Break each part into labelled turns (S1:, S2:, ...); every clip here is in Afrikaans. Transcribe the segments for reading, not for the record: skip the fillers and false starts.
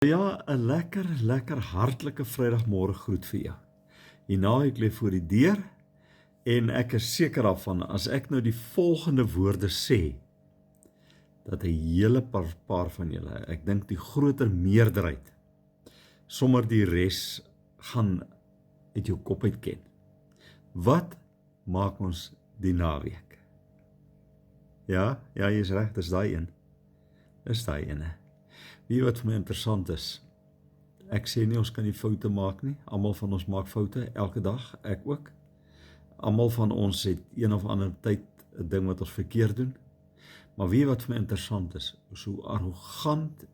S1: Ja, 'n lekker hartlike Vrydagmôre groet vir jou. Hierna ek lê voor die deur en ek is seker daarvan as ek nou die volgende woorde sê, dat 'n hele paar van julle, ek dink die groter meerderheid, sommer die res gaan uit jou kop uit ken. Wat maak ons die naweek? Ja, jy's reg, dis daai een. Dis daai ene. Weet jy wat vir my interessant is? Ek sê nie ons kan nie foute maak nie. Almal van ons maak foute elke dag, ek ook. Almal van ons het een of ander tyd 'n ding wat ons verkeerd doen. Maar weet jy wat vir my interessant is? Hoe arrogant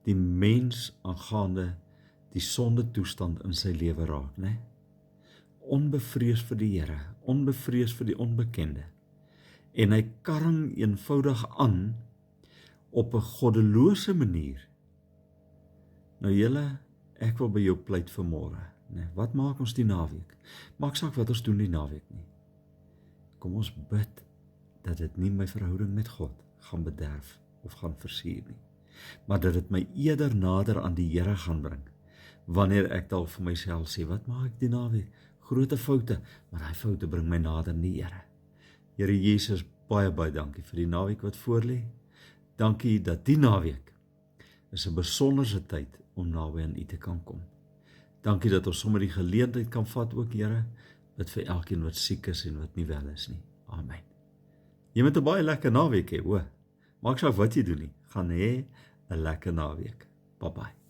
S1: die mens aangaande die sonde toestand in sy lewe raak, né? Onbevrees vir die Here, onbevrees vir die onbekende. En hy karring eenvoudig aan op 'n goddelose manier. Nou julle, ek wil by jou pleit vanmôre, né? Wat maak ons die naweek? Maak saak wat ons doen die naweek nie. Kom ons bid dat dit nie my verhouding met God gaan bederf of gaan versuur nie, maar dat dit my eerder nader aan die Here gaan bring. Wanneer ek dalk vir myself sê, wat maak ek die naweek? Grote foute, maar daai foute bring my nader aan die Here. Here Jesus, baie dankie vir die naweek wat voorlê. Dankie dat die naweek is 'n besonderse tyd om naby aan U te kan kom. Dankie dat ons sommer die geleentheid kan vat ook, Here, bid vir elkeen wat siek is en wat nie wel is nie. Amen. Jy moet 'n baie lekker naweek hê, hoor. Maak saak wat jy doen nie, gaan hê 'n lekker naweek. Bye bye.